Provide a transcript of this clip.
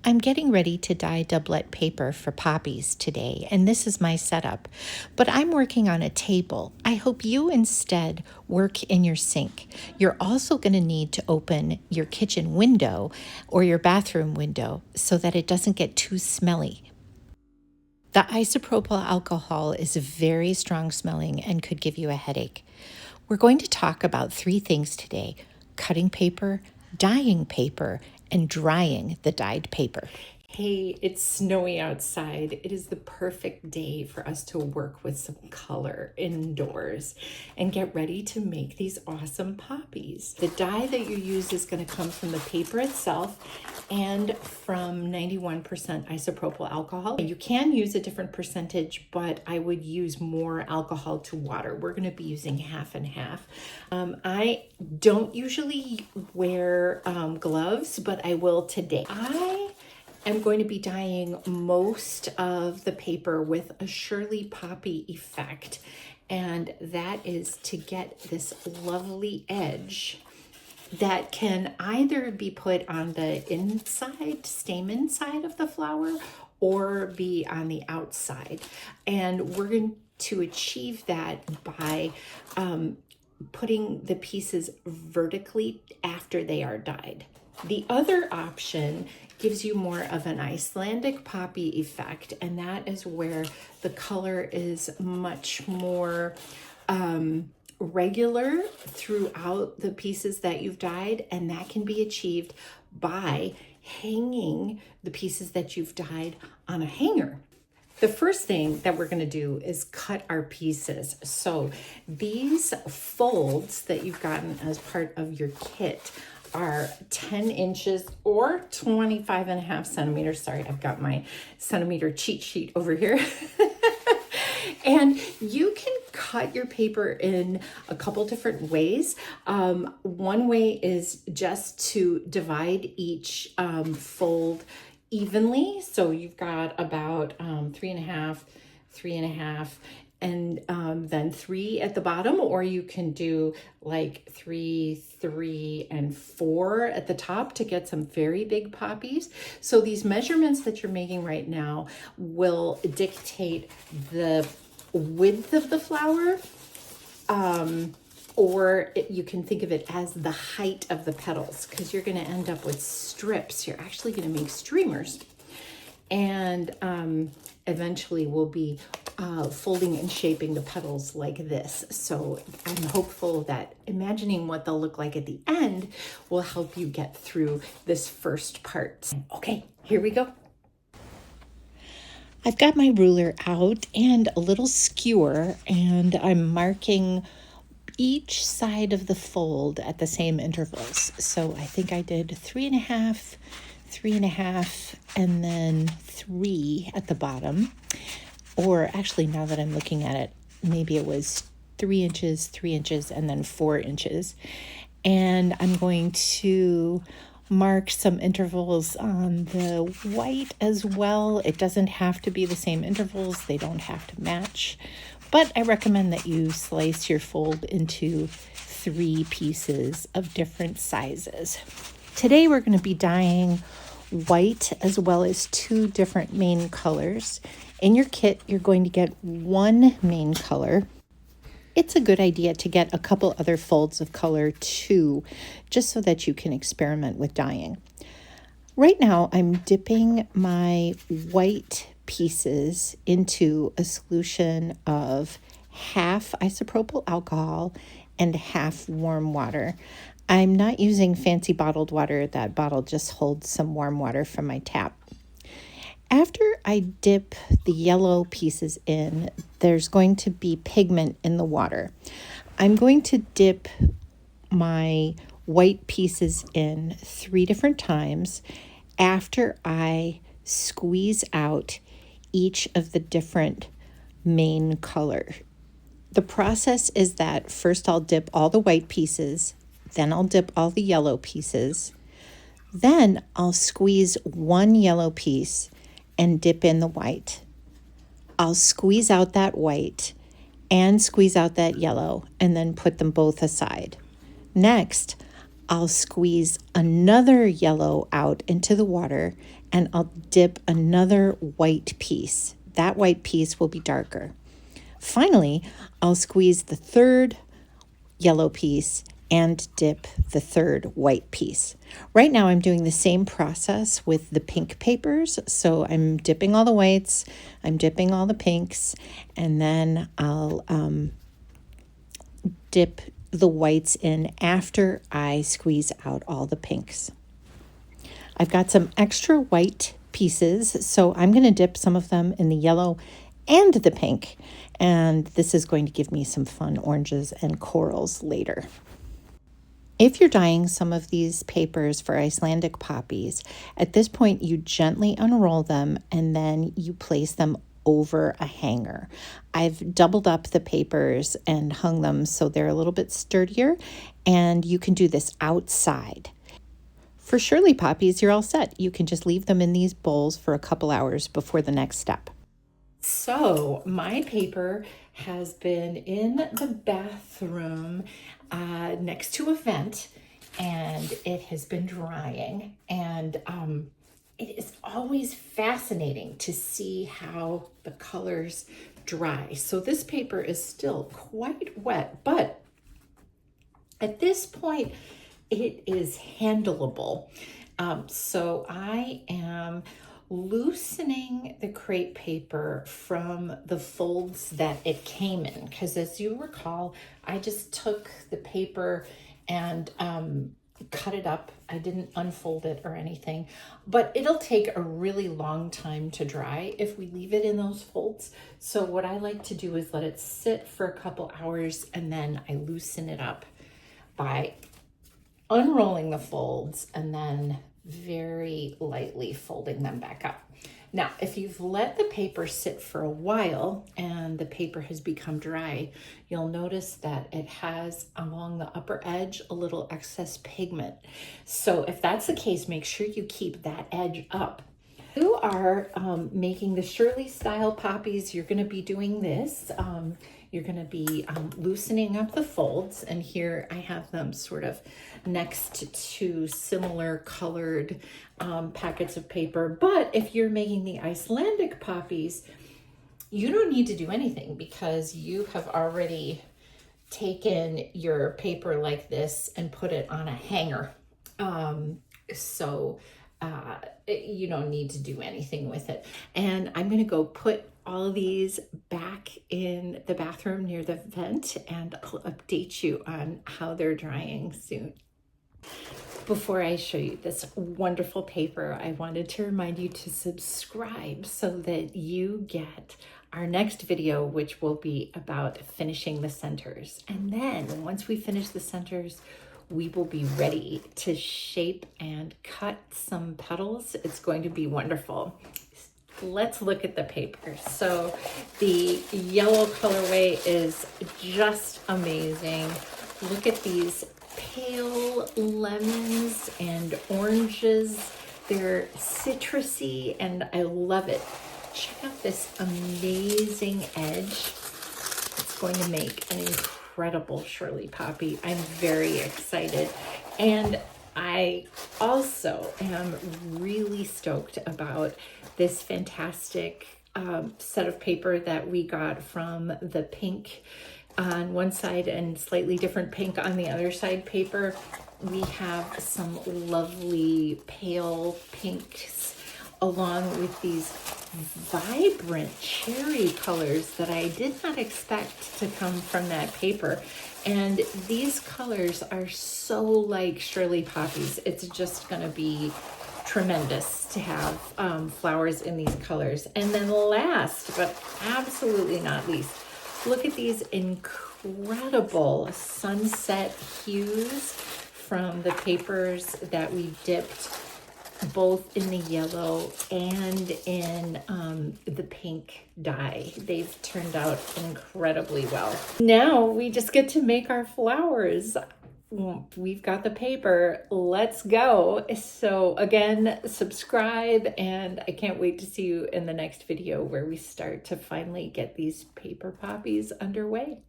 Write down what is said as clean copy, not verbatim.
I'm getting ready to dye doublette paper for poppies today, and this is my setup. But I'm working on a table. I hope you instead work in your sink. You're also going to need to open your kitchen window or your bathroom window so that it doesn't get too smelly. The isopropyl alcohol is very strong smelling and could give you a headache. We're going to talk about 3 things today: cutting paper, dyeing paper, and drying the dyed paper. Hey, it's snowy outside. It is the perfect day for us to work with some color indoors and get ready to make these awesome poppies. The dye that you use is going to come from the paper itself and from 91% isopropyl alcohol. You can use a different percentage, but I would use more alcohol to water. We're going to be using half and half. I don't usually wear gloves, but I will today. I'm going to be dyeing most of the paper with a Shirley poppy effect, and that is to get this lovely edge that can either be put on the inside stamen side of the flower or be on the outside. And we're going to achieve that by putting the pieces vertically after they are dyed. The other option gives you more of an Icelandic poppy effect, and that is where the color is much more regular throughout the pieces that you've dyed, and that can be achieved by hanging the pieces that you've dyed on a hanger. The first thing that we're going to do is cut our pieces. So these folds that you've gotten as part of your kit are 10 inches or 25.5 centimeters. Sorry, I've got my centimeter cheat sheet over here. And you can cut your paper in a couple different ways. One way is just to divide each fold evenly. So you've got about 3.5, 3.5, and then 3 at the bottom, or you can do like 3, 3, and 4 at the top to get some very big poppies. So these measurements that you're making right now will dictate the width of the flower, or you can think of it as the height of the petals, because you're going to end up with strips. You're actually going to make streamers, and eventually we'll be folding and shaping the petals like this. So I'm hopeful that imagining what they'll look like at the end will help you get through this first part. Okay, here we go. I've got my ruler out and a little skewer, and I'm marking each side of the fold at the same intervals. So I think I did 3.5, 3.5, and then 3 at the bottom. Or actually, now that I'm looking at it, maybe it was 3 inches, 3 inches, and then 4 inches. And I'm going to mark some intervals on the white as well. It doesn't have to be the same intervals. They don't have to match. But I recommend that you slice your fold into 3 pieces of different sizes. Today we're going to be dyeing white as well as 2 different main colors. In your kit, you're going to get 1 main color. It's a good idea to get a couple other folds of color too, just so that you can experiment with dyeing. Right now, I'm dipping my white pieces into a solution of half isopropyl alcohol and half warm water. I'm not using fancy bottled water. That bottle just holds some warm water from my tap. After I dip the yellow pieces in, there's going to be pigment in the water. I'm going to dip my white pieces in 3 different times after I squeeze out each of the different main color. The process is that first I'll dip all the white pieces, then I'll dip all the yellow pieces, then I'll squeeze 1 yellow piece and dip in the white. I'll squeeze out that white and squeeze out that yellow and then put them both aside. Next, I'll squeeze another yellow out into the water and I'll dip another white piece. That white piece will be darker. Finally, I'll squeeze the third yellow piece and dip the third white piece. Right now I'm doing the same process with the pink papers. So I'm dipping all the whites, I'm dipping all the pinks, and then I'll dip the whites in after I squeeze out all the pinks. I've got some extra white pieces, so I'm going to dip some of them in the yellow and the pink, and this is going to give me some fun oranges and corals later. If you're dyeing some of these papers for Icelandic poppies, at this point you gently unroll them and then you place them over a hanger. I've doubled up the papers and hung them so they're a little bit sturdier, and you can do this outside. For Shirley poppies, you're all set. You can just leave them in these bowls for a couple hours before the next step. So my paper has been in the bathroom next to a vent, and it has been drying, and it is always fascinating to see how the colors dry. So this paper is still quite wet, but at this point it is handleable. So I am loosening the crepe paper from the folds that it came in, because as you recall, I just took the paper and cut it up. I didn't unfold it or anything, but it'll take a really long time to dry if we leave it in those folds. So what I like to do is let it sit for a couple hours, and then I loosen it up by unrolling the folds and then very lightly folding them back up. Now, if you've let the paper sit for a while and the paper has become dry, you'll notice that it has along the upper edge a little excess pigment. So if that's the case, make sure you keep that edge up. You are making the Shirley style poppies. You're going to be doing this. You're going to be loosening up the folds, and here I have them sort of next to similar colored packets of paper. But if you're making the Icelandic poppies, you don't need to do anything because you have already taken your paper like this and put it on a hanger. You don't need to do anything with it. And I'm going to go put all of these back in the bathroom near the vent, and I'll update you on how they're drying soon. Before I show you this wonderful paper, I wanted to remind you to subscribe so that you get our next video, which will be about finishing the centers. And then once we finish the centers, we will be ready to shape and cut some petals. It's going to be wonderful. Let's look at the paper. So the yellow colorway is just amazing. Look at these pale lemons and oranges. They're citrusy and I love it. Check out this amazing edge. It's going to make an incredible Shirley poppy. I'm very excited. And I also am really stoked about this fantastic set of paper that we got from the pink on one side and slightly different pink on the other side paper. We have some lovely pale pinks along with these vibrant cherry colors that I did not expect to come from that paper. And these colors are so like Shirley poppies. It's just gonna be tremendous to have flowers in these colors. And then last, but absolutely not least, look at these incredible sunset hues from the papers that we dipped both in the yellow and in the pink dye. They've turned out incredibly well. Now we just get to make our flowers. We've got the paper. Let's go. So again, subscribe, and I can't wait to see you in the next video where we start to finally get these paper poppies underway.